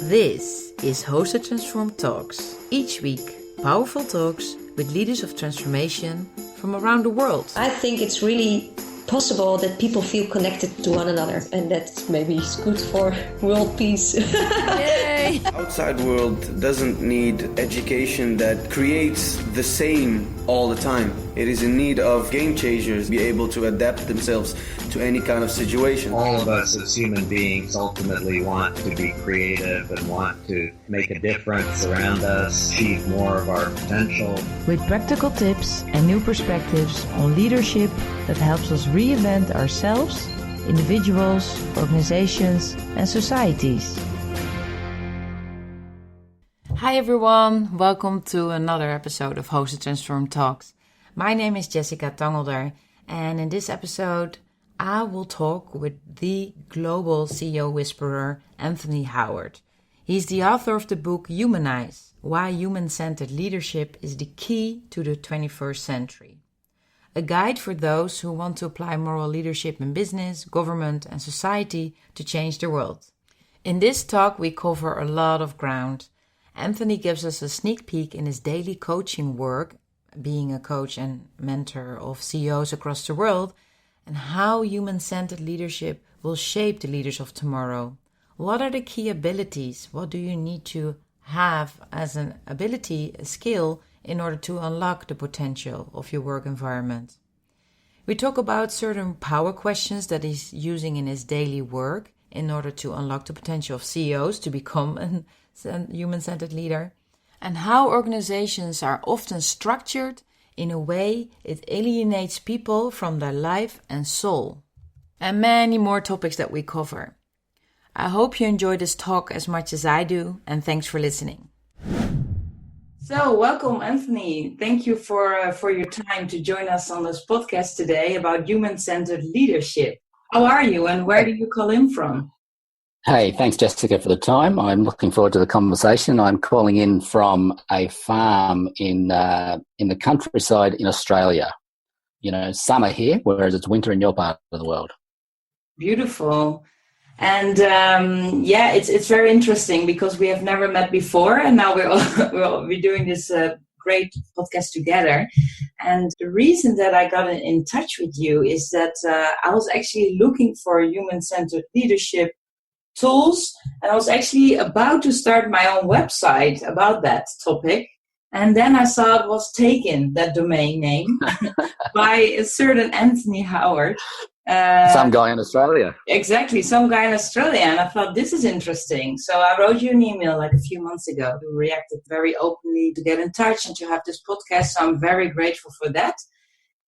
This is Hosted Transform Talks. Each week, powerful talks with leaders of transformation from around the world. I think it's really possible that people feel connected to one another, and that maybe is good for world peace. Yay! Outside world doesn't need education that creates the same all the time. It is in need of game changers, be able to adapt themselves to any kind of situation. All of us as human beings ultimately want to be creative and want to make a difference around us, achieve more of our potential. With practical tips and new perspectives on leadership that helps us reinvent ourselves, individuals, organizations, and societies. Hi everyone, welcome to another episode of Hosted Transform Talks. My name is Jessica Tangelder, and in this episode I will talk with the global CEO whisperer Anthony Howard. He's the author of the book Humanise, Why Human-Centered Leadership is the Key to the 21st Century. A guide for those who want to apply moral leadership in business, government and society to change the world. In this talk we cover a lot of ground. Anthony gives us a sneak peek in his daily coaching work, being a coach and mentor of CEOs across the world, and how human-centered leadership will shape the leaders of tomorrow. What are the key abilities? What do you need to have as an ability, a skill, in order to unlock the potential of your work environment? We talk about certain power questions that he's using in his daily work in order to unlock the potential of CEOs to become a human-centered leader, and how organizations are often structured in a way it alienates people from their life and soul, and many more topics that we cover. I hope you enjoy this talk as much as I do, and thanks for listening. So, welcome, Anthony. Thank you for your time to join us on this podcast today about human-centered leadership. How are you, and where do you call in from? Hey, thanks, Jessica, for the time. I'm looking forward to the conversation. I'm calling in from a farm in the countryside in Australia. You know, summer here, whereas it's winter in your part of the world. Beautiful. And it's very interesting because we have never met before, and now we're doing this great podcast together. And the reason that I got in touch with you is that I was actually looking for human-centered leadership tools, and I was actually about to start my own website about that topic, and then I saw it was taken, that domain name, by a certain Anthony Howard. Some guy in Australia. Exactly, some guy in Australia, and I thought this is interesting. So I wrote you an email like a few months ago. You reacted very openly to get in touch and to have this podcast, so I'm very grateful for that.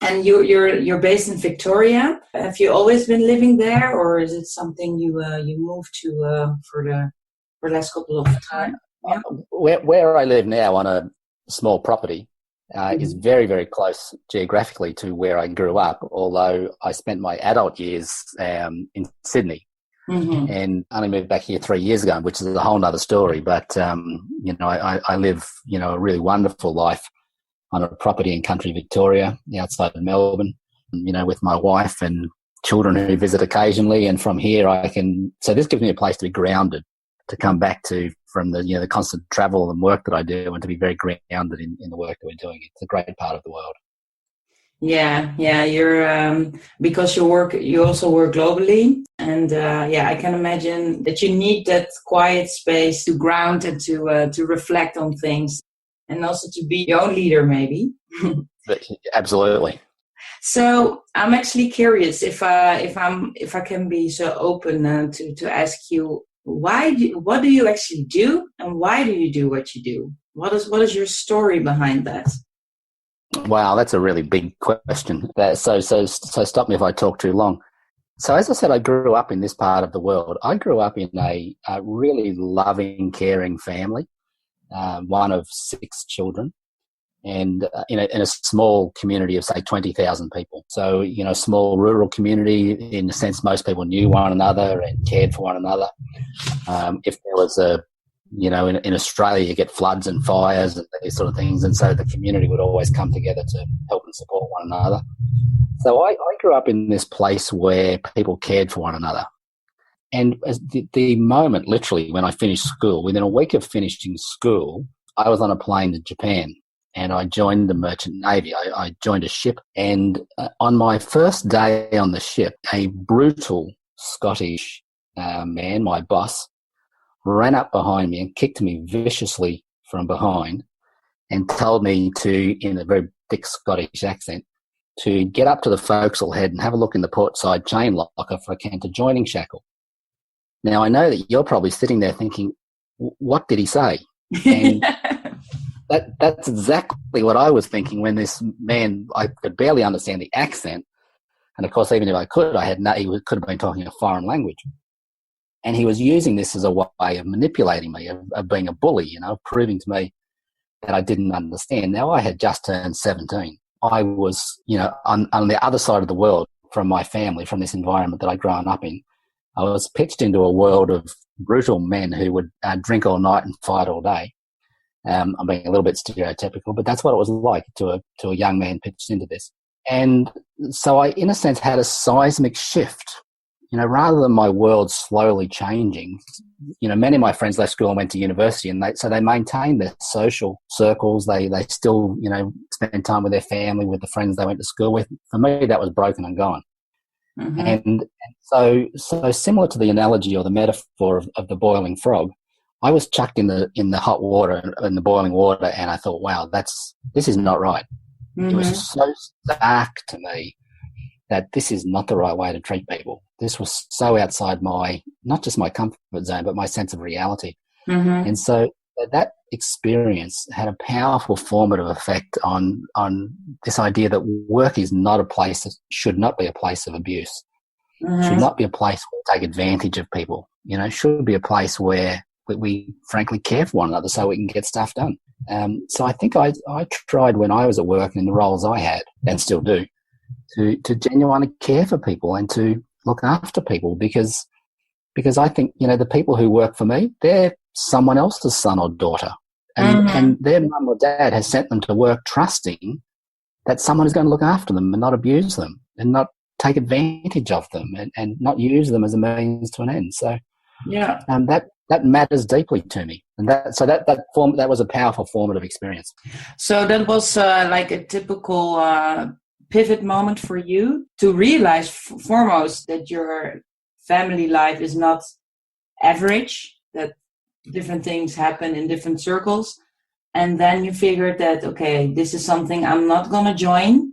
And you're based in Victoria. Have you always been living there, or is it something you moved to for the last couple of time? Yeah. Where I live now on a small property is very, very close geographically to where I grew up, although I spent my adult years in Sydney and only moved back here 3 years ago, which is a whole other story. But, I live, a really wonderful life on a property in country Victoria, outside of Melbourne, with my wife and children who visit occasionally. And from here so this gives me a place to be grounded, to come back to from the constant travel and work that I do, and to be very grounded in the work that we're doing. It's a great part of the world. Yeah, you're, because you also work globally. And I can imagine that you need that quiet space to ground and to reflect on things. And also to be your own leader, maybe. Absolutely. So I'm actually curious if I can be so open to ask you, what do you actually do, and why do you do what you do? What is your story behind that? Wow, that's a really big question. So stop me if I talk too long. So as I said, I grew up in this part of the world. I grew up in a really loving, caring family. One of 6 children, and in a small community of, say, 20,000 people. So, a small rural community, in a sense, most people knew one another and cared for one another. If there was in Australia, you get floods and fires and these sort of things, and so the community would always come together to help and support one another. So I grew up in this place where people cared for one another. And as the moment, literally, when I finished school, within a week of finishing school, I was on a plane to Japan and I joined the Merchant Navy. I joined a ship, and on my first day on the ship, a brutal Scottish man, my boss, ran up behind me and kicked me viciously from behind and told me to, in a very thick Scottish accent, to get up to the forecastle head and have a look in the port side chain locker for a canter joining shackle. Now, I know that you're probably sitting there thinking, what did he say? And that's exactly what I was thinking when this man, I could barely understand the accent. And of course, even if I could, he could have been talking a foreign language. And he was using this as a way of manipulating me, of being a bully, proving to me that I didn't understand. Now, I had just turned 17. I was, on the other side of the world from my family, from this environment that I'd grown up in. I was pitched into a world of brutal men who would drink all night and fight all day. I'm being a little bit stereotypical, but that's what it was like to a young man pitched into this. And so I, in a sense, had a seismic shift. Rather than my world slowly changing, many of my friends left school and went to university, and they maintained their social circles. They still, spent time with their family, with the friends they went to school with. For me, that was broken and gone. Mm-hmm. And so similar to the analogy or the metaphor of the boiling frog, I was chucked in the hot water, in the boiling water, and I thought, wow, this is not right. Mm-hmm. It was so stark to me that this is not the right way to treat people. This was so outside not just my comfort zone, but my sense of reality. Mm-hmm. And so that experience had a powerful formative effect on this idea that work is not a place, should not be a place of abuse. Mm-hmm. Should not be a place where we take advantage of people. Should be a place where we frankly care for one another so we can get stuff done. So I think I tried when I was at work in the roles I had, and still do, to genuinely care for people and to look after people, because I think, the people who work for me, they're someone else's son or daughter, and their mum or dad has sent them to work trusting that someone is going to look after them and not abuse them and not take advantage of them and not use them as a means to an end. So that matters deeply to me, and that was a powerful formative experience. So that was like a typical pivot moment for you to realize foremost that your family life is not average, that different things happen in different circles, and then you figured that, okay, this is something I'm not going to join,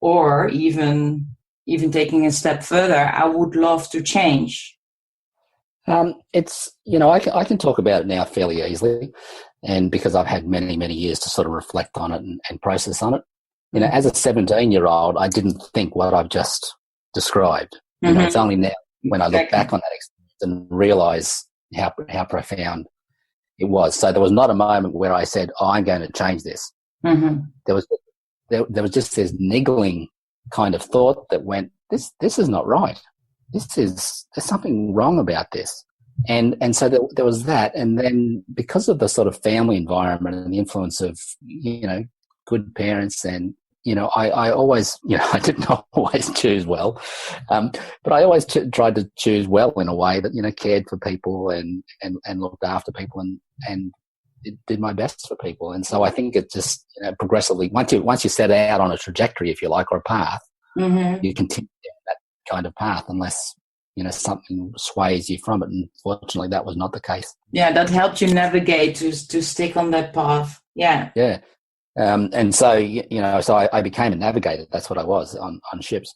or even taking a step further, I would love to change. It's, I can talk about it now fairly easily, and because I've had many, many years to sort of reflect on it and process on it. As a 17-year-old, I didn't think what I've just described. Mm-hmm. It's only now when I look back on that experience and realise how profound it was. So there was not a moment where I said, I'm going to change this. Mm-hmm. There was just this niggling kind of thought that went, this is not right. There's something wrong about this. And so there was that. And then because of the sort of family environment and the influence of, good parents, and I always, I didn't always choose well, but I always tried to choose well in a way that cared for people and looked after people and did my best for people. And so I think it just progressively, once you set out on a trajectory, if you like, or a path, mm-hmm. you continue down that kind of path unless something sways you from it. And fortunately, that was not the case. Yeah, that helped you navigate to stick on that path. Yeah. Yeah. And so, so I became a navigator. That's what I was on ships,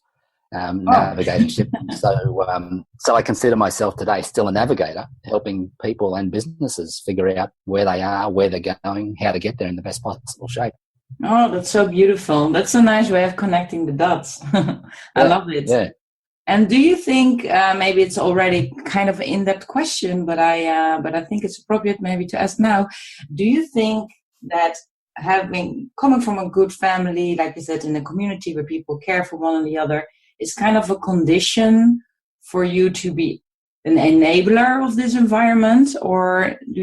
navigating ships. So I consider myself today still a navigator, helping people and businesses figure out where they are, where they're going, how to get there in the best possible shape. Oh, that's so beautiful. That's a nice way of connecting the dots. I love it. Yeah. And do you think, maybe it's already kind of an in-depth question, but I think it's appropriate maybe to ask now, do you think that coming from a good family, like you said, in a community where people care for one another, is kind of a condition for you to be an enabler of this environment? Or do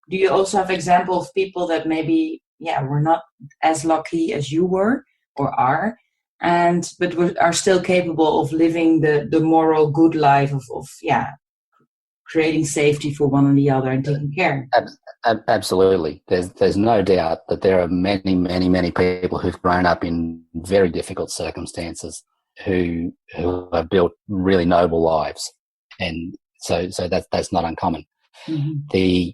you also have examples of people that maybe, were not as lucky as you were or are, but we are still capable of living the moral good life of creating safety for one and the other and taking care. Absolutely. There's no doubt that there are many, many, many people who've grown up in very difficult circumstances who have built really noble lives, and so that's not uncommon. Mm-hmm.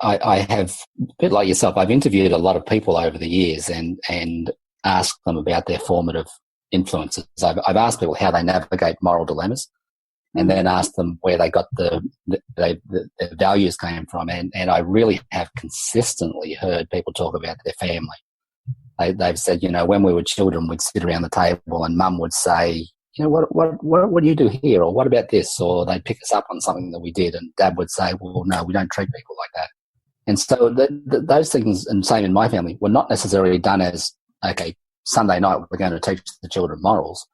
I have, a bit like yourself, I've interviewed a lot of people over the years and asked them about their formative influences. I've asked people how they navigate moral dilemmas, and then asked them where they got the values came from. And I really have consistently heard people talk about their family. They've said, when we were children, we'd sit around the table and mum would say, what do you do here? Or what about this? Or they'd pick us up on something that we did, and dad would say, well, no, we don't treat people like that. And so those things, and same in my family, were not necessarily done as, okay, Sunday night we're going to teach the children morals,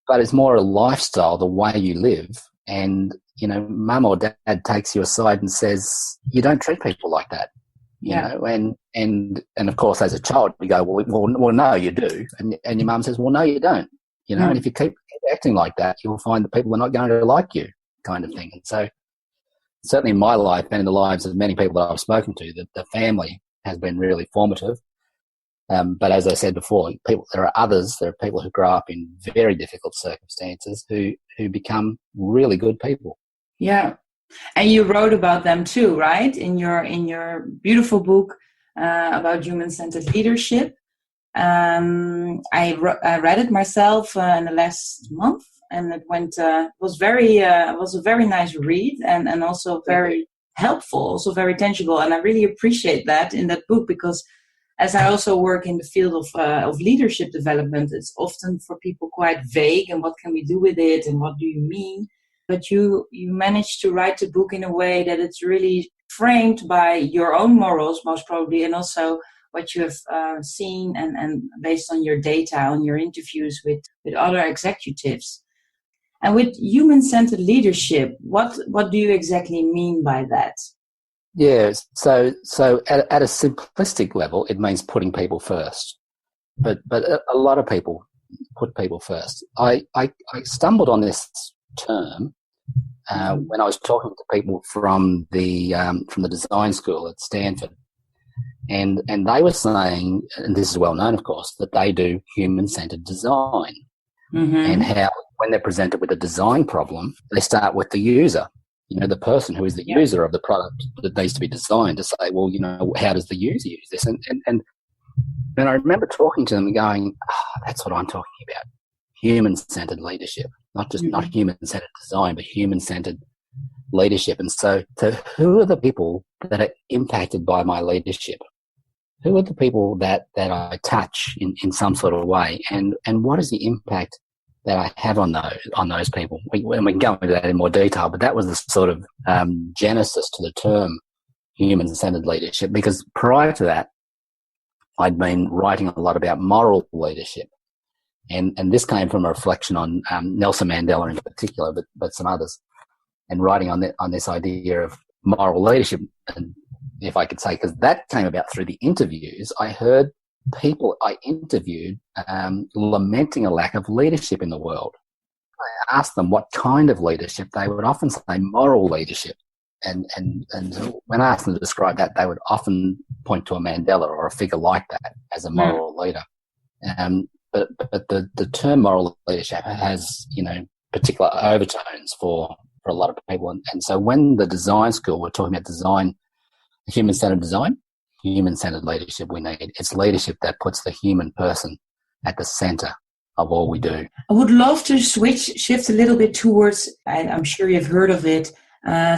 but it's more a lifestyle, the way you live. And, mum or dad takes you aside and says, you don't treat people like that, you know, and of course, as a child, you go, well, no, you do. And your mum says, well, no, you don't, and if you keep acting like that, you'll find that people are not going to like you, kind of thing. And so certainly in my life and in the lives of many people that I've spoken to, the family has been really formative. But as I said before, there are people who grow up in very difficult circumstances who become really good people. Yeah. And you wrote about them too, right? In your beautiful book about human-centered leadership. I read it myself in the last month, and it was a very nice read, and also very helpful, also very tangible. And I really appreciate that in that book, because as I also work in the field of leadership development, it's often for people quite vague, and what can we do with it, and what do you mean? But you managed to write the book in a way that it's really framed by your own morals, most probably, and also what you have seen and based on your data, on your interviews with other executives. And with human-centered leadership, what do you exactly mean by that? Yeah, so at a simplistic level, it means putting people first. But a lot of people put people first. I stumbled on this term when I was talking to people from the design school at Stanford, and they were saying, and this is well known, of course, that they do human-centered design, and how when they're presented with a design problem, they start with the user. The person who is the user of the product that needs to be designed, to say, well, how does the user use this? And I remember talking to them and going, that's what I'm talking about. Human-centered leadership, not human-centered design, but human-centered leadership. And so who are the people that are impacted by my leadership? Who are the people that I touch in some sort of way? And what is the impact that I have on those people? We can go into that in more detail, but that was the sort of genesis to the term human-centered leadership, because prior to that, I'd been writing a lot about moral leadership. And this came from a reflection on Nelson Mandela in particular, but some others, and writing on this idea of moral leadership. And if I could say, because that came about through the interviews, I heard people I interviewed lamenting a lack of leadership in the world. I asked them what kind of leadership. They would often say moral leadership. And when I asked them to describe that, they would often point to a Mandela or a figure like that as a moral leader. But the term moral leadership has, particular overtones for a lot of people. And so when the design school, we're talking about design, human-centered design, human-centered leadership we need. It's leadership that puts the human person at the center of all we do. I would love to shift a little bit towards, I'm sure you've heard of it,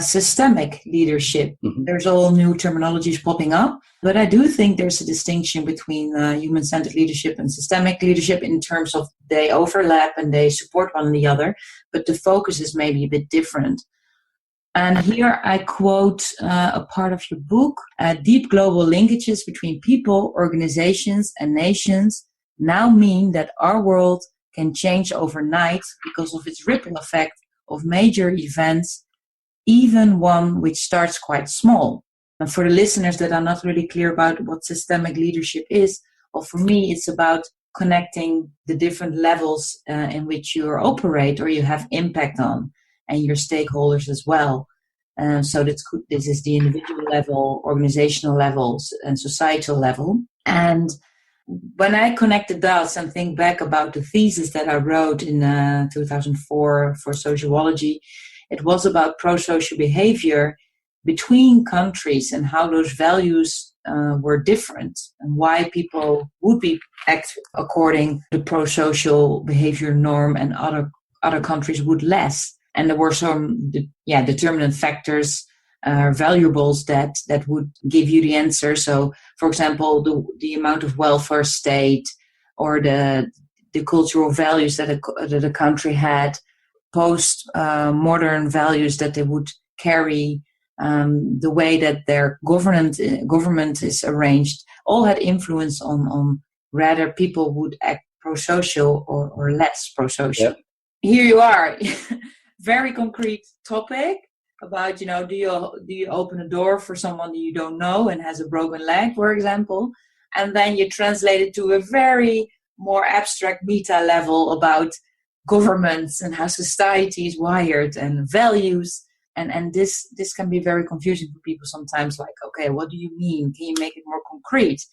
systemic leadership. Mm-hmm. There's all new terminologies popping up, but I do think there's a distinction between human-centered leadership and systemic leadership in terms of they overlap and they support one another, but the focus is maybe a bit different. And here I quote a part of your book, deep global linkages between people, organizations, and nations now mean that our world can change overnight because of its ripple effect of major events, even one which starts quite small. And for the listeners that are not really clear about what systemic leadership is, well, for me, it's about connecting the different levels in which you operate or you have impact on, and your stakeholders as well. So this is the individual level, organizational levels, and societal level. And when I connect the dots and think back about the thesis that I wrote in 2004 for sociology, it was about pro-social behavior between countries and how those values were different and why people would be act according to the pro-social behavior norm and other countries would less. And there were some determinant factors, valuables that would give you the answer. So, for example, the amount of welfare state or the cultural values that a country had, post-modern values that they would carry, the way that their government is arranged, all had influence on whether people would act pro-social or less pro-social. Yep. Here you are. Very concrete topic about, do you open a door for someone that you don't know and has a broken leg, for example, and then you translate it to a very more abstract meta level about governments and how society is wired and values, and this can be very confusing for people sometimes. Like, okay, what do you mean? Can you make it more concrete?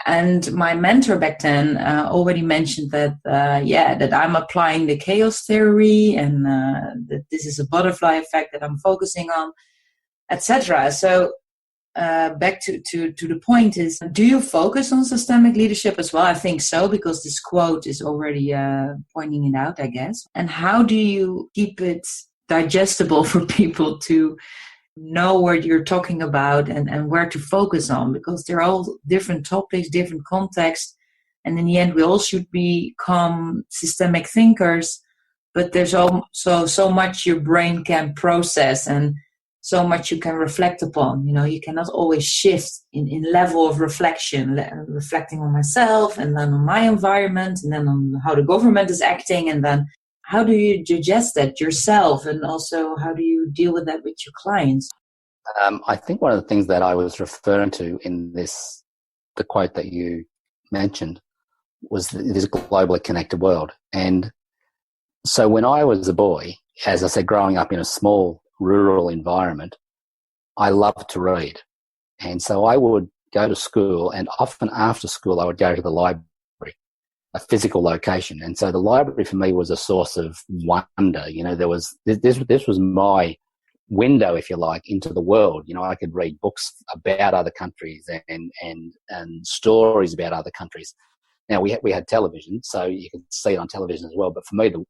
And my mentor back then already mentioned that, that I'm applying the chaos theory and that this is a butterfly effect that I'm focusing on, etc. So back to the point is, do you focus on systemic leadership as well? I think so, because this quote is already pointing it out, I guess. And how do you keep it digestible for people to know what you're talking about and where to focus on, because they're all different topics, different contexts, and in the end we all should become systemic thinkers, but there's also so much your brain can process and so much you can reflect upon. You cannot always shift in level of reflecting on myself and then on my environment and then on how the government is acting, and then how do you digest that yourself, and also how do you deal with that with your clients? I think one of the things that I was referring to in the quote that you mentioned, was this globally connected world. And so when I was a boy, as I said, growing up in a small rural environment, I loved to read. And so I would go to school, and often after school I would go to the library, a physical location. And so the library for me was a source of wonder. There was this was my window, if you like, into the world. I could read books about other countries and stories about other countries. Now we had television, so you could see it on television as well. But for me, the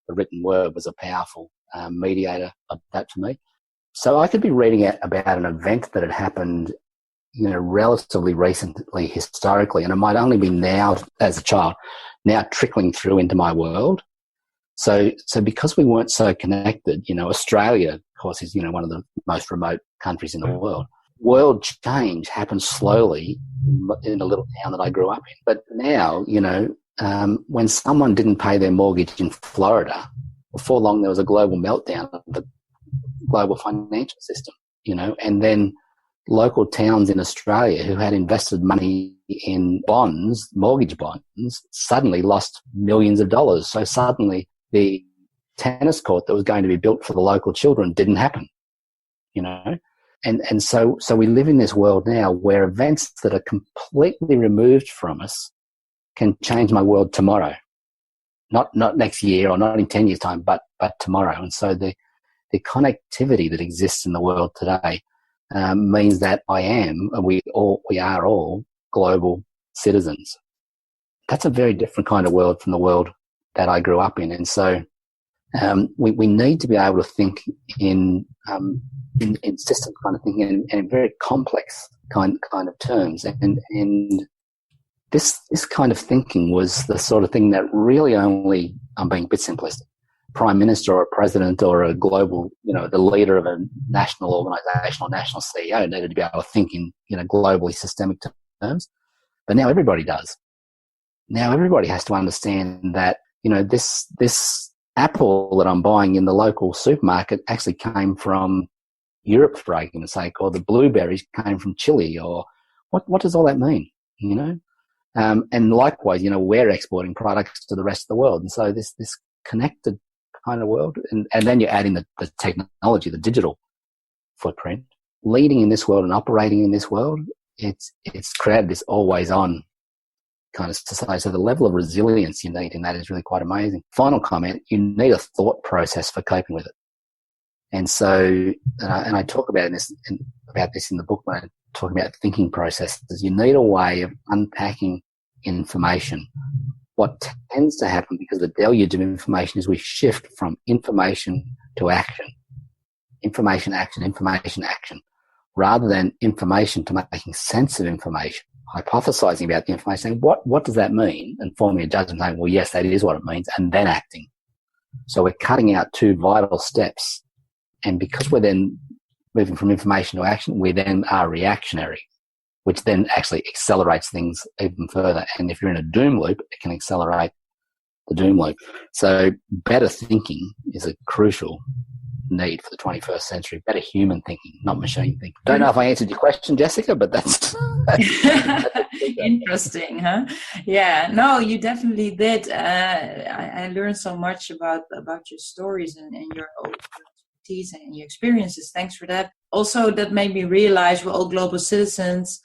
written word was a powerful mediator of that for me. So I could be reading about an event that had happened relatively recently historically, and it might only be now, as a child, now trickling through into my world. So because we weren't so connected, Australia, of course, is, one of the most remote countries in the world. World change happened slowly in the little town that I grew up in. But now, when someone didn't pay their mortgage in Florida, before long there was a global meltdown of the global financial system, and then local towns in Australia who had invested money in bonds, mortgage bonds, suddenly lost millions of dollars. So suddenly the tennis court that was going to be built for the local children didn't happen, And so we live in this world now where events that are completely removed from us can change my world tomorrow. Not next year or not in 10 years' time, but tomorrow. And so the connectivity that exists in the world today means that we are all global citizens. That's a very different kind of world from the world that I grew up in. And so we need to be able to think in system kind of thinking and in very complex kind of terms. And this kind of thinking was the sort of thing that really only, I'm being a bit simplistic, prime minister or a president or a global, the leader of a national organization or national CEO needed to be able to think in, globally systemic terms. But now everybody does. Now everybody has to understand that, this apple that I'm buying in the local supermarket actually came from Europe, for argument's sake, or the blueberries came from Chile, or what does all that mean? And likewise, we're exporting products to the rest of the world. And so this connected kind of world, and then you add in the technology, the digital footprint, leading in this world and operating in this world, it's created this always on kind of society. So the level of resilience you need in that is really quite amazing. Final comment, you need a thought process for coping with it. And so, and I talk about this in the book when I talk about thinking processes. You need a way of unpacking information. What tends to happen because the deluge of information is we shift from information to action. Information, action, rather than information to making sense of information, hypothesizing about the information, saying, what does that mean? And forming a judgment saying, well, yes, that is what it means, and then acting. So we're cutting out two vital steps. And because we're then moving from information to action, we then are reactionary, which then actually accelerates things even further. And if you're in a doom loop, it can accelerate the doom loop. So better thinking is a crucial need for the 21st century. Better human thinking, not machine thinking. Don't know if I answered your question, Jessica, but that's interesting, huh? Yeah, no, you definitely did. I learned so much about your stories and your expertise and your experiences. Thanks for that. Also, that made me realize we're all global citizens.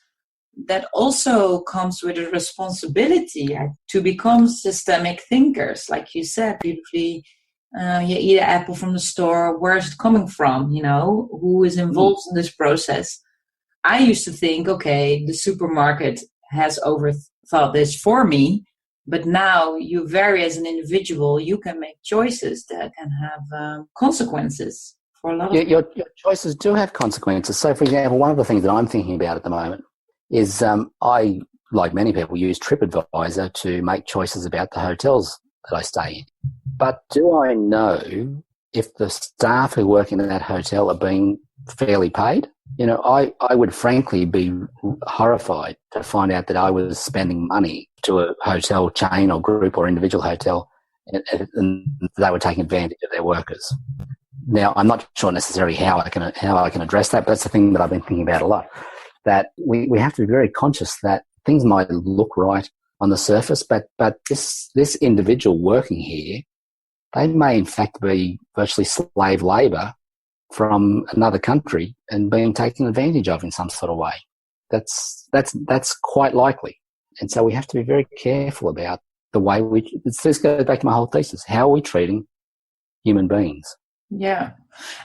That also comes with a responsibility to become systemic thinkers. Like you said beautifully, you eat an apple from the store, where's it coming from? Who is involved in this process? I used to think, okay, the supermarket has overthought this for me, but now you vary as an individual. You can make choices that can have consequences for a lot of people. Your choices do have consequences. So, for example, one of the things that I'm thinking about at the moment is I, like many people, use TripAdvisor to make choices about the hotels that I stay in. But do I know if the staff who work in that hotel are being fairly paid? I would frankly be horrified to find out that I was spending money to a hotel chain or group or individual hotel and they were taking advantage of their workers. Now, I'm not sure necessarily how I can address that, but that's the thing that I've been thinking about a lot. That we have to be very conscious that things might look right on the surface, but this individual working here, they may in fact be virtually slave labour from another country and being taken advantage of in some sort of way. That's quite likely. And so we have to be very careful about the way this goes back to my whole thesis. How are we treating human beings? Yeah.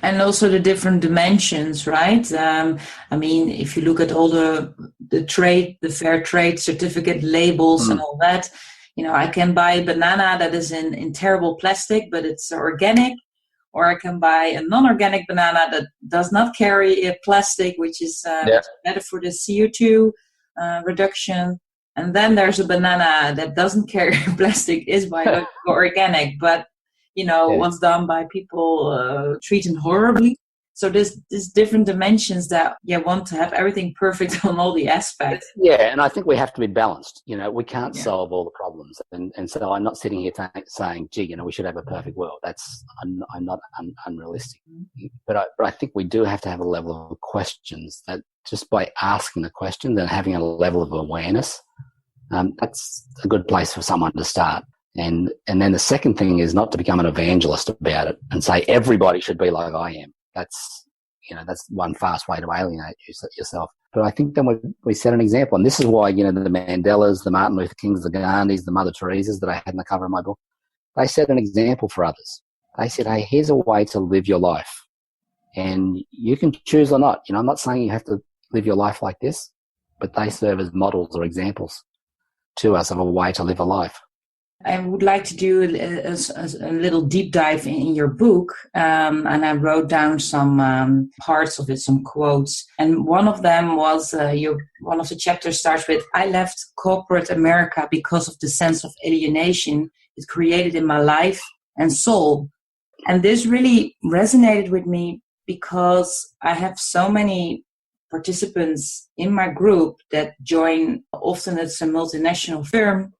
And also the different dimensions, right? If you look at all the fair trade certificate labels and all that, I can buy a banana that is in terrible plastic, but it's organic, or I can buy a non-organic banana that does not carry a plastic, which is better for the CO2 reduction. And then there's a banana that doesn't carry plastic, is biological organic, but was done by people treated horribly. So there's different dimensions that want to have everything perfect on all the aspects. Yeah, and I think we have to be balanced. We can't solve all the problems. And so I'm not sitting here saying, gee, we should have a perfect world. I'm not unrealistic. But I think we do have to have a level of questions that just by asking the questions and having a level of awareness, that's a good place for someone to start. And then the second thing is not to become an evangelist about it and say everybody should be like I am. That's one fast way to alienate yourself. But I think then we set an example, and this is why the Mandelas, the Martin Luther Kings, the Gandhis, the Mother Teresas that I had in the cover of my book, they set an example for others. They said, hey, here's a way to live your life, and you can choose or not. I'm not saying you have to live your life like this, but they serve as models or examples to us of a way to live a life. I would like to do a little deep dive in your book, and I wrote down some parts of it, some quotes. And one of them was one of the chapters starts with, I left corporate America because of the sense of alienation it created in my life and soul. And this really resonated with me because I have so many participants in my group that join, often it's a multinational firm,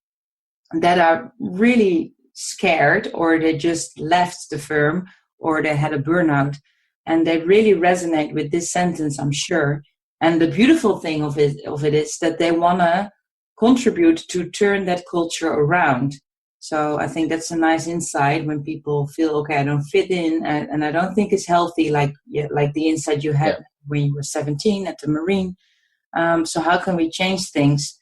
that are really scared, or they just left the firm, or they had a burnout, and they really resonate with this sentence, I'm sure. And the beautiful thing of it is that they want to contribute to turn that culture around. So I think that's a nice insight when people feel, okay, I don't fit in, and I don't think it's healthy, like the insight you had when you were 17 at the Marine. So how can we change things?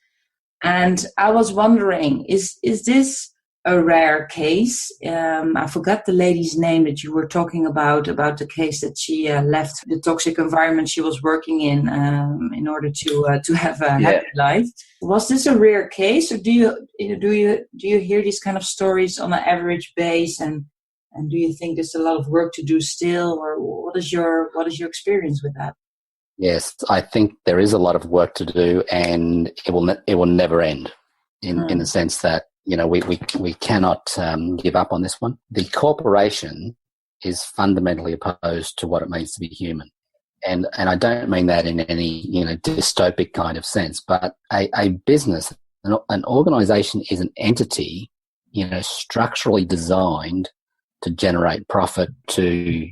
And I was wondering, is this a rare case? I forgot the lady's name that you were talking about the case that she left the toxic environment she was working in order to have a happy life. Was this a rare case, or do you hear these kind of stories on an average base, and do you think there's a lot of work to do still, or what is your experience with that? Yes, I think there is a lot of work to do, and it will never end. In the sense that we cannot give up on this one. The corporation is fundamentally opposed to what it means to be human, and I don't mean that in any dystopic kind of sense. But a business, an organisation, is an entity, structurally designed to generate profit, to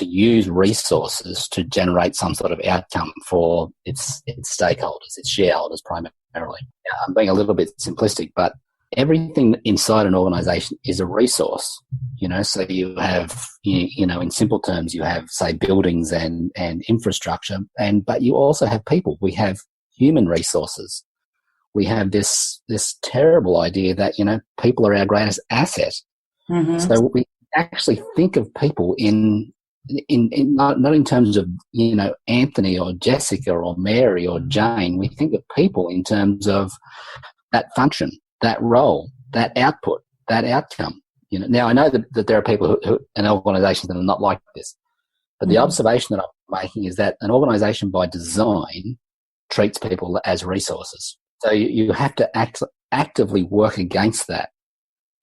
use resources to generate some sort of outcome for its stakeholders, its shareholders primarily. I'm being a little bit simplistic, but everything inside an organization is a resource, so you have, in simple terms, you have, say, buildings and infrastructure, but you also have people. We have human resources. We have this terrible idea that, people are our greatest asset. Mm-hmm. So we actually think of people in not in terms of, Anthony or Jessica or Mary or Jane. We think of people in terms of that function, that role, that output, that outcome. Now I know that there are people who in organizations that are not like this, but the observation that I'm making is that an organization by design treats people as resources. So you have to actively work against that.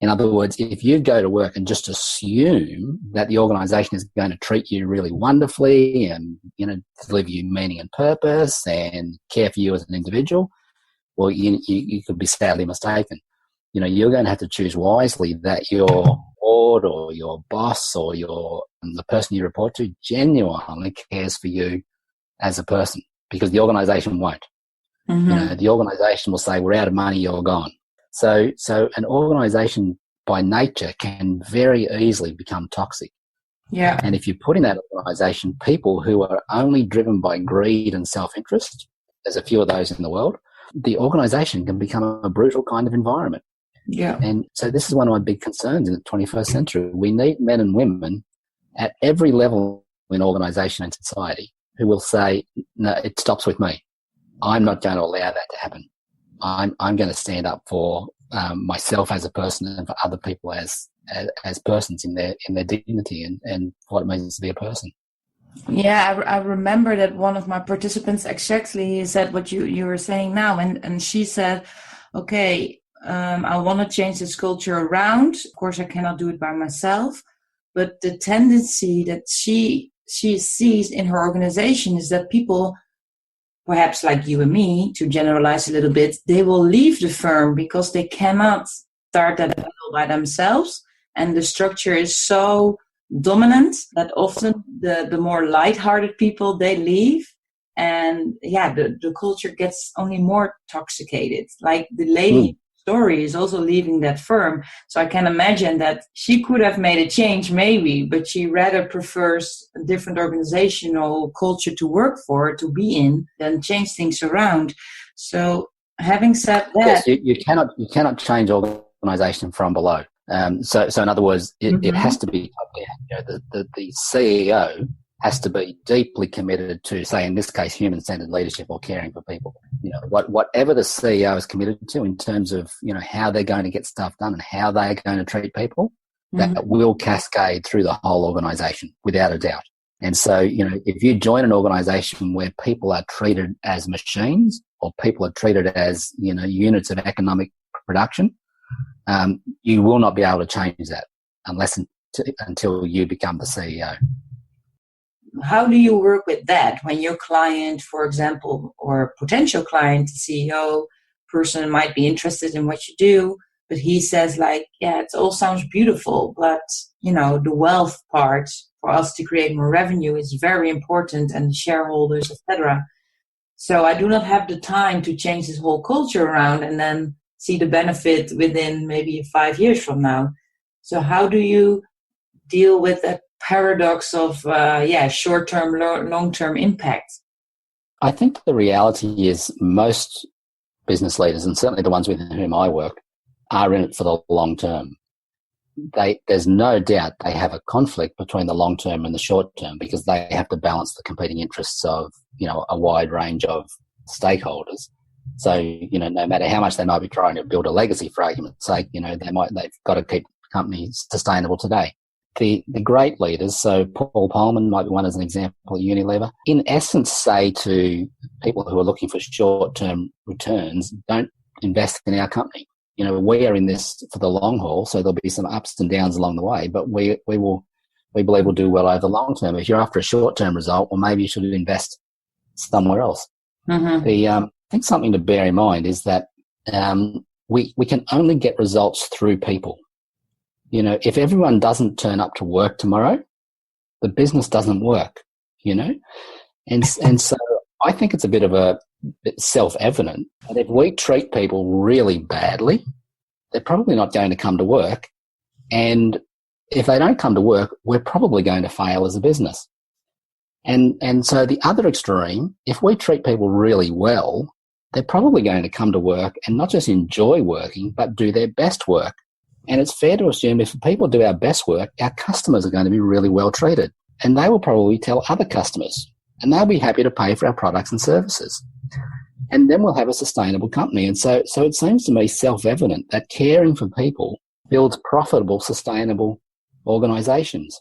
In other words, if you go to work and just assume that the organisation is going to treat you really wonderfully and, deliver you meaning and purpose and care for you as an individual, well, you could be sadly mistaken. You're going to have to choose wisely that your board or your boss or the person you report to genuinely cares for you as a person, because the organisation won't. Mm-hmm. The organisation will say, we're out of money, you're gone. So an organisation by nature can very easily become toxic. Yeah. And if you put in that organisation people who are only driven by greed and self-interest, there's a few of those in the world, the organisation can become a brutal kind of environment. Yeah. And so this is one of my big concerns in the 21st century. We need men and women at every level in organisation and society who will say, no, it stops with me. I'm not going to allow that to happen. I'm going to stand up for myself as a person and for other people as persons in their dignity and what it means to be a person. Yeah, I remember that one of my participants exactly said what you were saying now, and she said, okay, I want to change this culture around. Of course, I cannot do it by myself, but the tendency that she sees in her organization is that people, perhaps like you and me, to generalize a little bit, they will leave the firm because they cannot start that by themselves. And the structure is so dominant that often the more lighthearted people, they leave. And the culture gets only more toxicated. Like the lady story is also leaving that firm. So I can imagine that she could have made a change maybe, but she rather prefers a different organizational culture to work for, to be in, than change things around. So having said that, yes, you cannot change organization from below. So in other words, it has to be top down. The CEO has to be deeply committed to, say, in this case, human-centered leadership or caring for people. Whatever the CEO is committed to in terms of, how they're going to get stuff done and how they're going to treat people, that will cascade through the whole organisation without a doubt. And so, if you join an organisation where people are treated as machines or people are treated as, units of economic production, you will not be able to change that until you become the CEO. How do you work with that when your client, for example, or potential client, CEO person might be interested in what you do, but he says it all sounds beautiful, but, the wealth part for us to create more revenue is very important, and the shareholders, etc. So I do not have the time to change this whole culture around and then see the benefit within maybe 5 years from now. So how do you deal with that paradox of short-term, long-term impact? I think the reality is most business leaders, and certainly the ones with whom I work, are in it for the long term. There's no doubt they have a conflict between the long term and the short term because they have to balance the competing interests of, a wide range of stakeholders. So, no matter how much they might be trying to build a legacy, for argument's sake, they've got to keep the company sustainable today. The great leaders, so Paul Polman might be one as an example at Unilever, in essence say to people who are looking for short-term returns, don't invest in our company. We are in this for the long haul, so there'll be some ups and downs along the way, but we believe we'll do well over the long term. If you're after a short-term result, well, maybe you should invest somewhere else. Mm-hmm. I think something to bear in mind is that we can only get results through people. If everyone doesn't turn up to work tomorrow, the business doesn't work, and so I think it's a bit of a self-evident that if we treat people really badly, they're probably not going to come to work. And if they don't come to work, we're probably going to fail as a business. And so the other extreme, if we treat people really well, they're probably going to come to work and not just enjoy working, but do their best work. And it's fair to assume if people do our best work, our customers are going to be really well treated. And they will probably tell other customers, and they'll be happy to pay for our products and services. And then we'll have a sustainable company. And so it seems to me self-evident that caring for people builds profitable, sustainable organizations.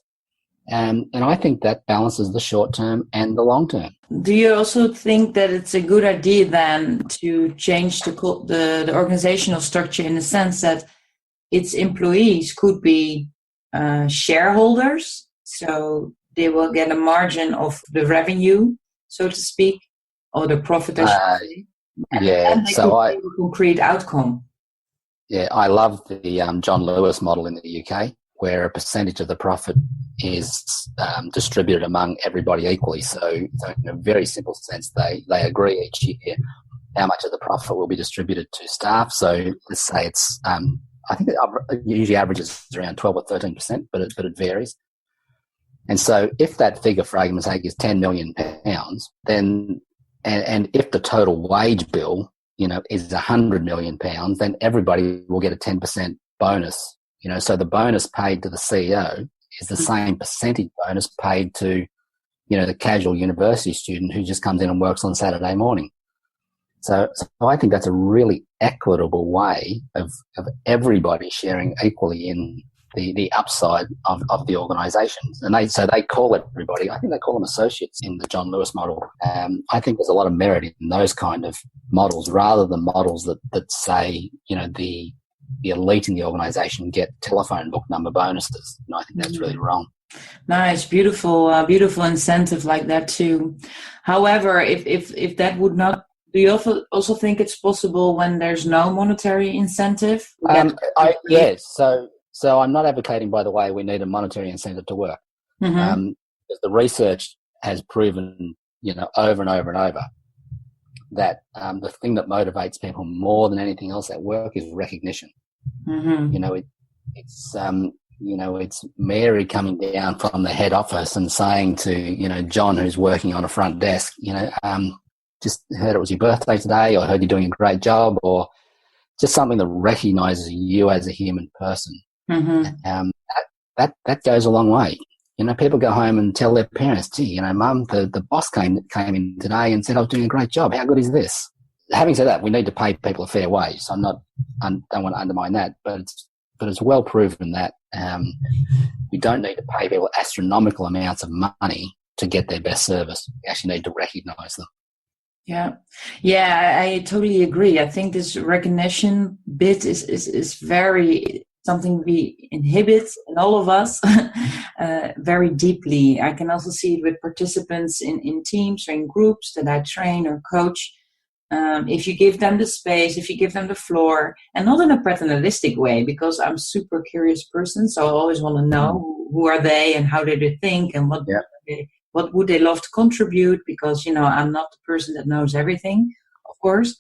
And I think that balances the short term and the long term. Do you also think that it's a good idea then to change the organizational structure in the sense that its employees could be shareholders, so they will get a margin of the revenue, so to speak, or the profit, I should say. And they could have a concrete outcome. Yeah, I love the John Lewis model in the UK, where a percentage of the profit is distributed among everybody equally. So in a very simple sense, they agree each year how much of the profit will be distributed to staff. So let's say it's, I think it usually averages around 12 or 13%, but it varies. And so if that figure, for argument's sake, is £10 million, then and if the total wage bill, is £100 million, then everybody will get a 10% bonus. So the bonus paid to the CEO is the same percentage bonus paid to, the casual university student who just comes in and works on Saturday morning. So I think that's a really equitable way of everybody sharing equally in the upside of the organisations. And they call everybody, I think they call them associates in the John Lewis model. I think there's a lot of merit in those kind of models rather than models that say, the elite in the organisation get telephone book number bonuses. And I think that's really wrong. Nice, beautiful, beautiful incentive like that too. However, if that would not, do you also think it's possible when there's no monetary incentive? Yes. So I'm not advocating, by the way, we need a monetary incentive to work. Mm-hmm. Because the research has proven, over and over and over that the thing that motivates people more than anything else at work is recognition. Mm-hmm. It's Mary coming down from the head office and saying to, John, who's working on a front desk, just heard it was your birthday today, or heard you're doing a great job, or just something that recognises you as a human person. Mm-hmm. That goes a long way. People go home and tell their parents, gee, Mum, the boss came in today and said I was doing a great job. How good is this? Having said that, we need to pay people a fair wage. So I don't want to undermine that, but it's well proven that we don't need to pay people astronomical amounts of money to get their best service. We actually need to recognise them. Yeah, I totally agree. I think this recognition bit is very something we inhibit in all of us very deeply. I can also see it with participants in teams or in groups that I train or coach. If you give them the space, if you give them the floor, and not in a paternalistic way, because I'm a super curious person, so I always want to know who are they and how do they think and what do they what would they love to contribute, because, I'm not the person that knows everything, of course.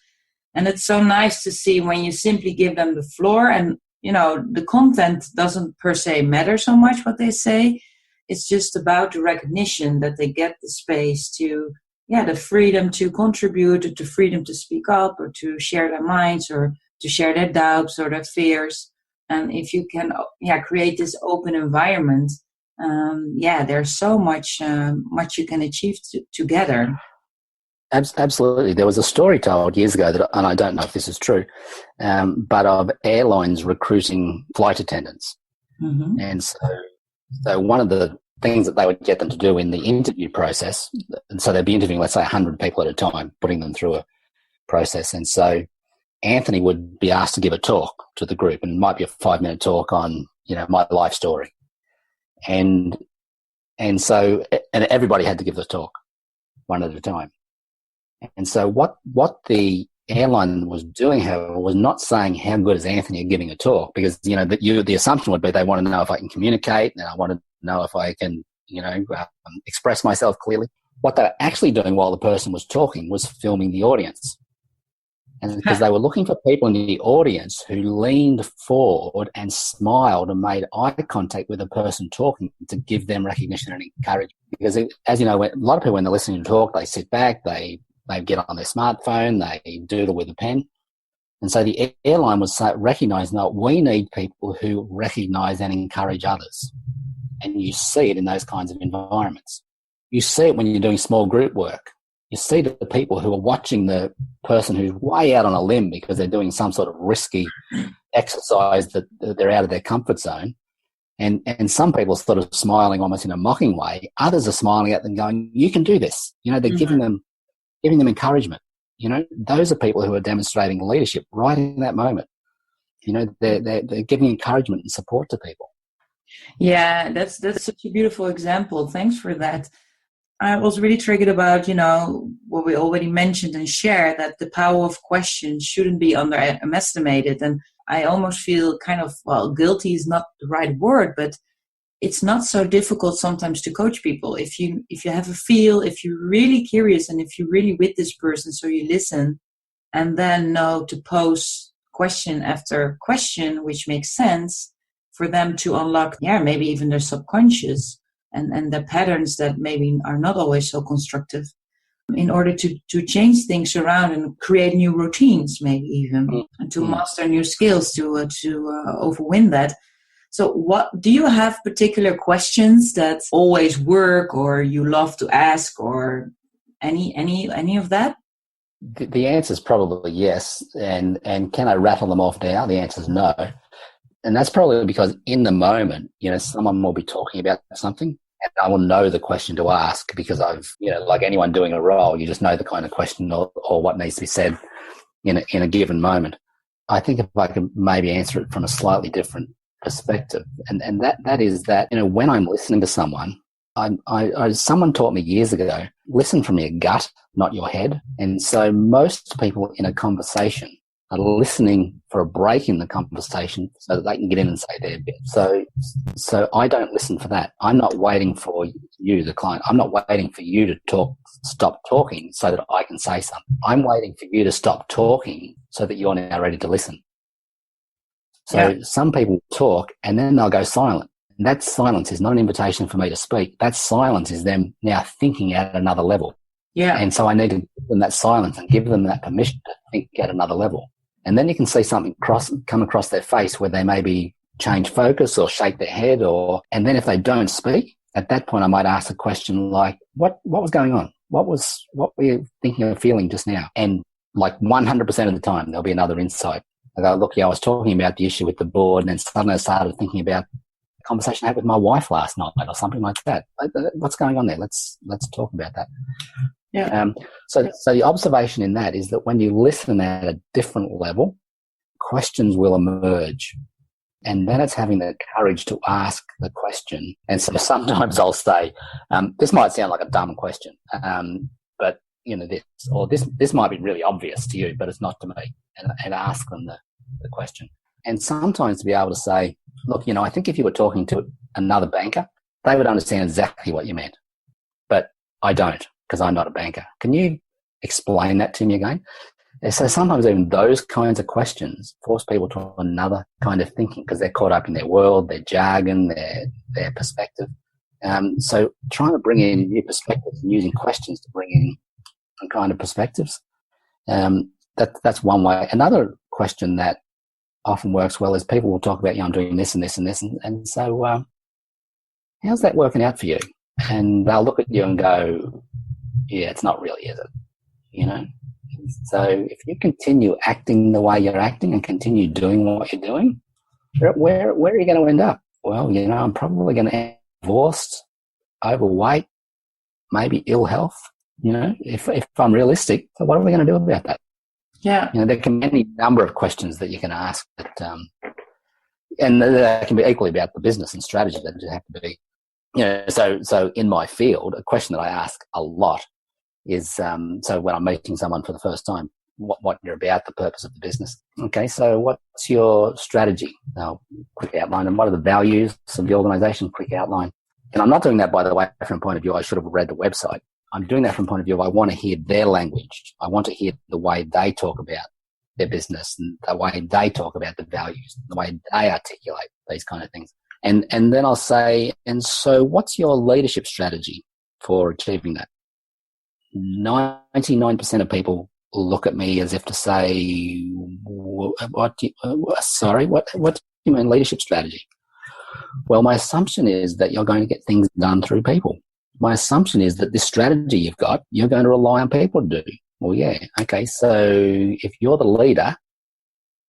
And it's so nice to see when you simply give them the floor, and, the content doesn't per se matter so much what they say. It's just about the recognition that they get the space to, the freedom to contribute, or the freedom to speak up, or to share their minds, or to share their doubts or their fears. And if you can, create this open environment, there's so much you can achieve together. Absolutely. There was a story told years ago, and I don't know if this is true, but of airlines recruiting flight attendants. Mm-hmm. And so one of the things that they would get them to do in the interview process, and so they'd be interviewing, let's say, 100 people at a time, putting them through a process. And so Anthony would be asked to give a talk to the group, and it might be a 5-minute talk on, my life story. And everybody had to give the talk one at a time. And so what the airline was doing, however, was not saying how good is Anthony at giving a talk, because, the assumption would be they want to know if I can communicate, and I want to know if I can, express myself clearly. What they were actually doing while the person was talking was filming the audience. And because they were looking for people in the audience who leaned forward and smiled and made eye contact with the person talking to give them recognition and encouragement. Because, as you know, a lot of people, when they're listening to talk, they sit back, they get on their smartphone, they doodle with a pen. And so the airline was recognising that we need people who recognise and encourage others. And you see it in those kinds of environments. You see it when you're doing small group work. You see the people who are watching the person who's way out on a limb because they're doing some sort of risky exercise that they're out of their comfort zone. And some people are sort of smiling almost in a mocking way. Others are smiling at them going, you can do this. They're giving them encouragement. Those are people who are demonstrating leadership right in that moment. They're giving encouragement and support to people. Yeah, that's such a beautiful example. Thanks for that. I was really triggered about, what we already mentioned and shared, that the power of questions shouldn't be underestimated. And I almost feel kind of, guilty is not the right word, but it's not so difficult sometimes to coach people. If you have a feel, if you're really curious, and if you're really with this person, so you listen, and then know to pose question after question, which makes sense for them to unlock, maybe even their subconscious and the patterns that maybe are not always so constructive, in order to change things around and create new routines, maybe even, and to master new skills to overwin that. So what do you have particular questions that always work, or you love to ask, or any of that? The answer is probably yes. And can I rattle them off now? The answer is no. And that's probably because in the moment, someone will be talking about something, and I will know the question to ask because I've, like anyone doing a role, you just know the kind of question or what needs to be said in a given moment. I think if I could maybe answer it from a slightly different perspective, and that is that, when I'm listening to someone, someone taught me years ago, listen from your gut, not your head. And so most people in a conversation are listening for a break in the conversation so that they can get in and say their bit. So I don't listen for that. I'm not waiting for you, the client. I'm not waiting for you to stop talking so that I can say something. I'm waiting for you to stop talking so that you're now ready to listen. So some people talk and then they'll go silent. And that silence is not an invitation for me to speak. That silence is them now thinking at another level. Yeah. And so I need to give them that silence and give them that permission to think at another level. And then you can see something come across their face where they maybe change focus or shake their head, and then if they don't speak, at that point I might ask a question like, what was going on? What were you thinking or feeling just now? And like 100% of the time there'll be another insight. I go, look, I was talking about the issue with the board, and then suddenly I started thinking about the conversation I had with my wife last night or something like that. What's going on there? Let's talk about that. Yeah. So the observation in that is that when you listen at a different level, questions will emerge. And then it's having the courage to ask the question. And so sometimes I'll say, this might sound like a dumb question, but this might be really obvious to you, but it's not to me. And ask them the question. And sometimes to be able to say, look, I think if you were talking to another banker, they would understand exactly what you meant. But I don't, because I'm not a banker. Can you explain that to me again? And so sometimes even those kinds of questions force people to another kind of thinking because they're caught up in their world, their jargon, their perspective. So trying to bring in new perspectives and using questions to bring in some kind of perspectives, that's one way. Another question that often works well is people will talk about, I'm doing this and this and this. And so how's that working out for you? And they'll look at you and go, yeah, it's not really, is it? So if you continue acting the way you're acting and continue doing what you're doing, where are you going to end up? Well, I'm probably going to end up divorced, overweight, maybe ill health, if I'm realistic. So what are we going to do about that? Yeah. There can be any number of questions that you can ask, and that can be equally about the business and strategy that you have to be. So in my field, a question that I ask a lot is, so when I'm meeting someone for the first time, what you're about, the purpose of the business. Okay, so what's your strategy? Now, quick outline. And what are the values of the organisation? Quick outline. And I'm not doing that, by the way, from a point of view, I should have read the website. I'm doing that from a point of view, I want to hear their language. I want to hear the way they talk about their business and the way they talk about the values, the way they articulate these kind of things. And then I'll say, and so what's your leadership strategy for achieving that? 99% of people look at me as if to say, what do you mean leadership strategy? Well, my assumption is that you're going to get things done through people. My assumption is that this strategy you've got, you're going to rely on people to do. Well, yeah. Okay. So if you're the leader,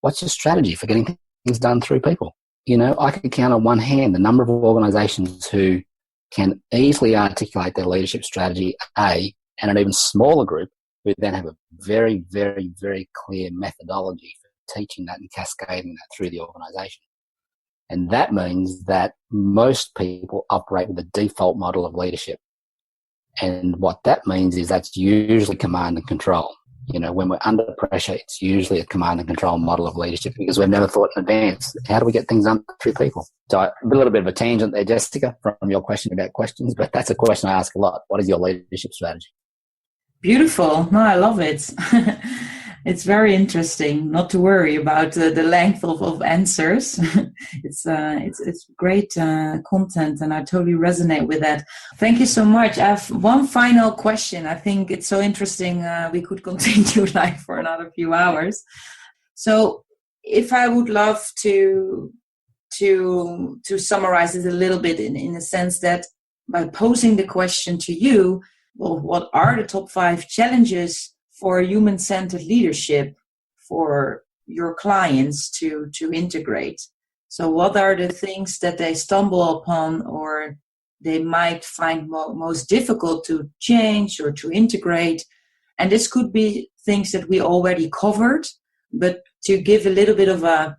what's your strategy for getting things done through people? I can count on one hand the number of organizations who can easily articulate their leadership strategy, and an even smaller group who then have a very, very, very clear methodology for teaching that and cascading that through the organization. And that means that most people operate with a default model of leadership. And what that means is that's usually command and control. When we're under pressure, it's usually a command and control model of leadership because we've never thought in advance, how do we get things done through people? So a little bit of a tangent there, Jessica, from your question about questions, but that's a question I ask a lot. What is your leadership strategy? Beautiful. No, I love it. It's very interesting. Not to worry about the length of answers. It's great content, and I totally resonate with that. Thank you so much. I have one final question. I think it's so interesting. We could continue for another few hours. So, if I would love to summarize it a little bit in the sense that by posing the question to you, well, what are the top 5 challenges for human-centered leadership for your clients to integrate? So what are the things that they stumble upon or they might find most difficult to change or to integrate? And this could be things that we already covered, but to give a little bit of a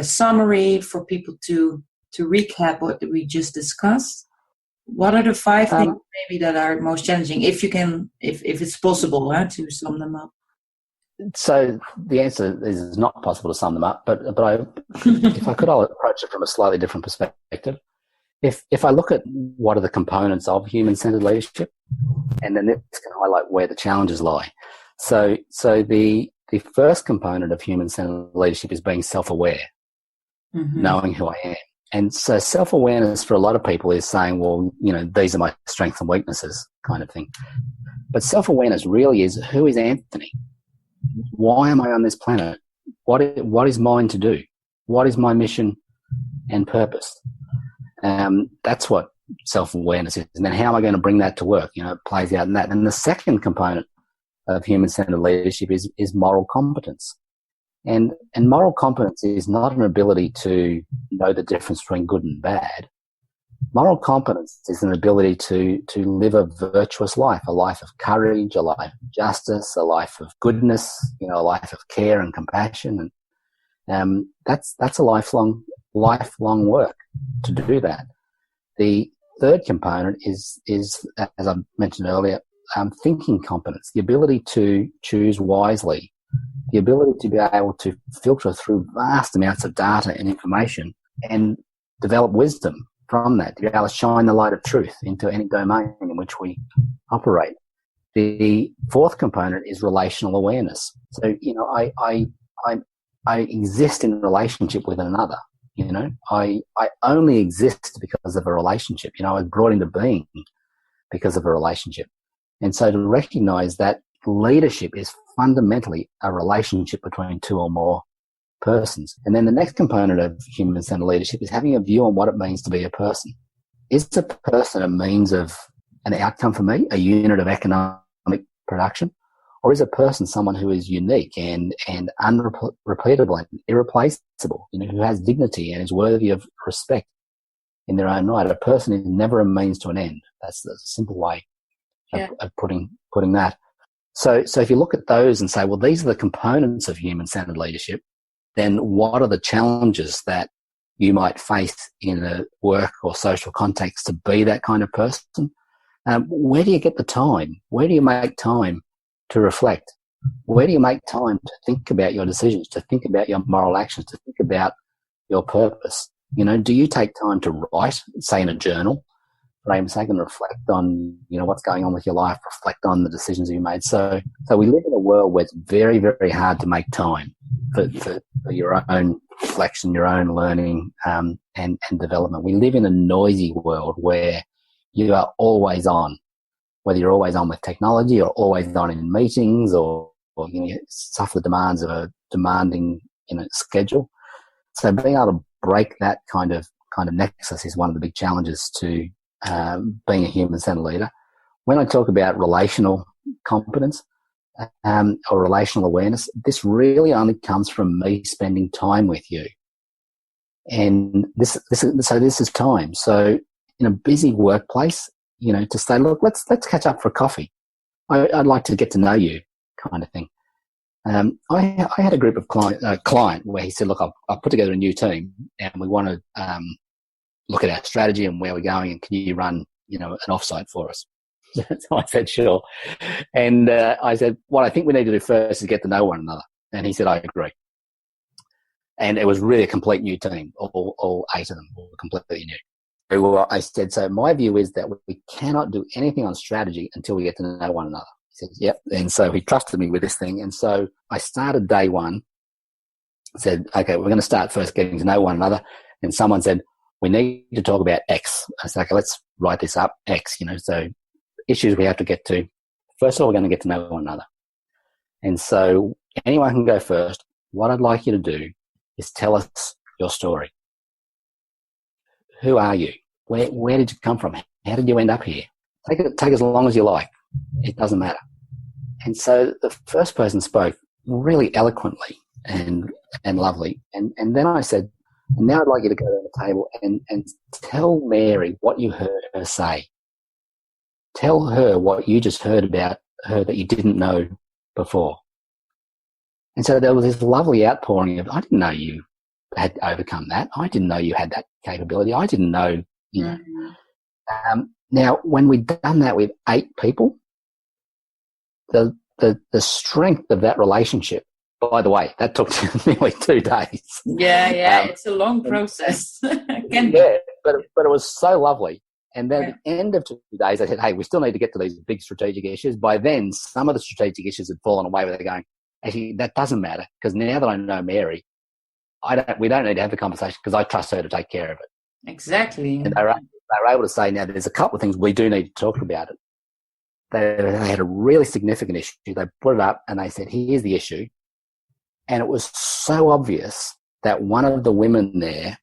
summary for people to recap what we just discussed. What are the 5 things maybe that are most challenging, if you can, if it's possible, to sum them up? So the answer is it's not possible to sum them up, but if I could, I'll approach it from a slightly different perspective. If I look at what are the components of human-centered leadership, and then this can highlight where the challenges lie. So the first component of human-centered leadership is being self-aware, knowing who I am. And so self-awareness for a lot of people is saying, well, these are my strengths and weaknesses kind of thing. But self-awareness really is, who is Anthony? Why am I on this planet? What is mine to do? What is my mission and purpose? That's what self-awareness is. And then how am I going to bring that to work? It plays out in that. And the second component of human-centered leadership is moral competence. And moral competence is not an ability to know the difference between good and bad. Moral competence is an ability to live a virtuous life, a life of courage, a life of justice, a life of goodness, a life of care and compassion. And that's a lifelong work to do that. The third component is as I mentioned earlier, thinking competence, the ability to choose wisely, the ability to be able to filter through vast amounts of data and information and develop wisdom from that, to be able to shine the light of truth into any domain in which we operate. The fourth component is relational awareness. So, I exist in relationship with another. I only exist because of a relationship. I was brought into being because of a relationship. And so to recognize that leadership is fundamentally a relationship between two or more persons. And then the next component of human-centered leadership is having a view on what it means to be a person. Is a person a means of an outcome for me, a unit of economic production? Or is a person someone who is unique and unrepeatable and irreplaceable, who has dignity and is worthy of respect in their own right? A person is never a means to an end. That's the simple way of putting that. So if you look at those and say, well, these are the components of human-centered leadership, then what are the challenges that you might face in a work or social context to be that kind of person? Where do you get the time? Where do you make time to reflect? Where do you make time to think about your decisions, to think about your moral actions, to think about your purpose? Do you take time to write, say in a journal, for aim's sake, and reflect on, what's going on with your life, reflect on the decisions you made? So we live in a world where it's very, very hard to make time for your own reflection, your own learning, and development. We live in a noisy world where you are always on, whether you're always on with technology or always on in meetings or you suffer the demands of a demanding schedule. So being able to break that kind of nexus is one of the big challenges to being a human-centered leader. When I talk about relational competence or relational awareness, this really only comes from me spending time with you. And this is time. So in a busy workplace, to say, look, let's catch up for a coffee. I'd like to get to know you, kind of thing. I had a group of client where he said, look, I've put together a new team and we want to look at our strategy and where we're going, and can you run, an offsite for us? So I said, sure. And I said, what I think we need to do first is get to know one another. And he said, I agree. And it was really a complete new team, all 8 of them were completely new. Well, I said, so my view is that we cannot do anything on strategy until we get to know one another. He said, yep. And so he trusted me with this thing. And so I started day one, said, okay, we're going to start first getting to know one another. And someone said, we need to talk about X. I said, okay, let's write this up, X, so issues we have to get to. First of all, we're going to get to know one another. And so anyone can go first. What I'd like you to do is tell us your story. Who are you? Where did you come from? How did you end up here? Take as long as you like. It doesn't matter. And so the first person spoke really eloquently and lovely. And then I said, now I'd like you to go to the table and tell Mary what you heard her say. Tell her what you just heard about her that you didn't know before. And so there was this lovely outpouring of, I didn't know you had overcome that. I didn't know you had that capability. I didn't know, Now, when we'd done that with 8 people, the strength of that relationship, by the way, that took nearly 2 days. Yeah, it's a long process. But it was so lovely. And then at the end of 2 days, I said, hey, we still need to get to these big strategic issues. By then, some of the strategic issues had fallen away where they're going, actually, that doesn't matter, because now that I know Mary, we don't need to have the conversation because I trust her to take care of it. Exactly. And they were able to say, now there's a couple of things we do need to talk about it. They had a really significant issue. They put it up and they said, here's the issue. And it was so obvious that one of the women there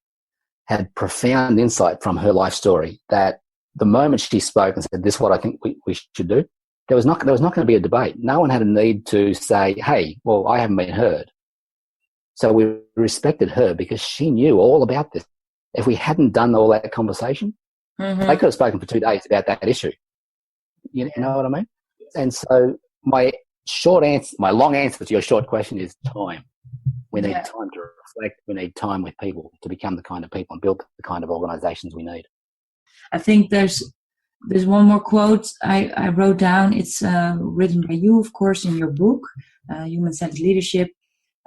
had profound insight from her life story that the moment she spoke and said, this is what I think we should do, there was not going to be a debate. No one had a need to say, hey, well, I haven't been heard. So we respected her because she knew all about this. If we hadn't done all that conversation, they could have spoken for 2 days about that issue. You know what I mean? And so my long answer to your short question is time. We need time to reflect. We need time with people to become the kind of people and build the kind of organizations we need. I think there's one more quote I wrote down. It's written by you, of course, in your book, Human-Centric Leadership,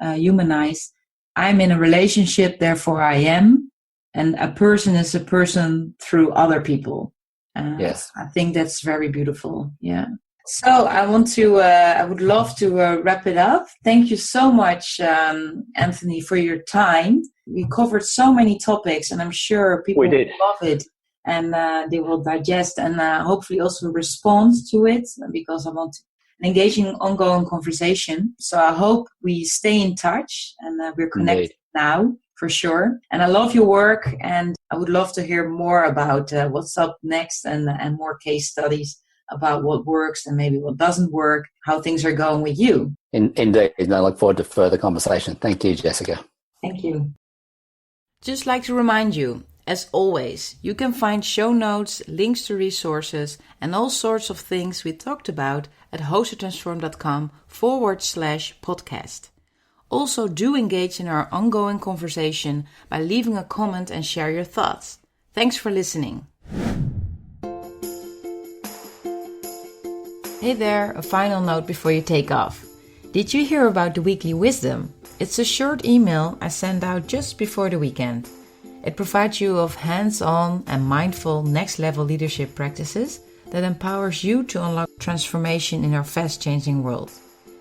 Humanise. I'm in a relationship, therefore I am. And a person is a person through other people. Yes. I think that's very beautiful. Yeah. So I would love to wrap it up. Thank you so much, Anthony, for your time. We covered so many topics, and I'm sure people will love it, and they will digest and hopefully also respond to it, because I want an engaging, ongoing conversation. So I hope we stay in touch, and we're connected now for sure. And I love your work, and I would love to hear more about what's up next, and more case studies about what works and maybe what doesn't work, how things are going with you. Indeed. And I look forward to further conversation. Thank you, Jessica. Thank you. Just like to remind you, as always, you can find show notes, links to resources, and all sorts of things we talked about at hostedtransform.com/podcast. Also, do engage in our ongoing conversation by leaving a comment and share your thoughts. Thanks for listening. Hey there, a final note before you take off. Did you hear about the weekly wisdom? It's a short email I send out just before the weekend. It provides you of hands-on and mindful next-level leadership practices that empowers you to unlock transformation in our fast-changing world.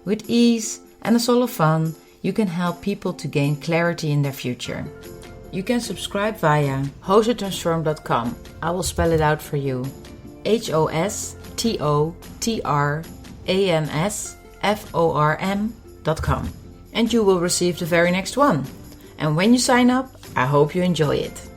With ease and a soul of fun, you can help people to gain clarity in their future. You can subscribe via hostedtransform.com. I will spell it out for you. hostedtransform.com, and you will receive the very next one. And when you sign up, I hope you enjoy it.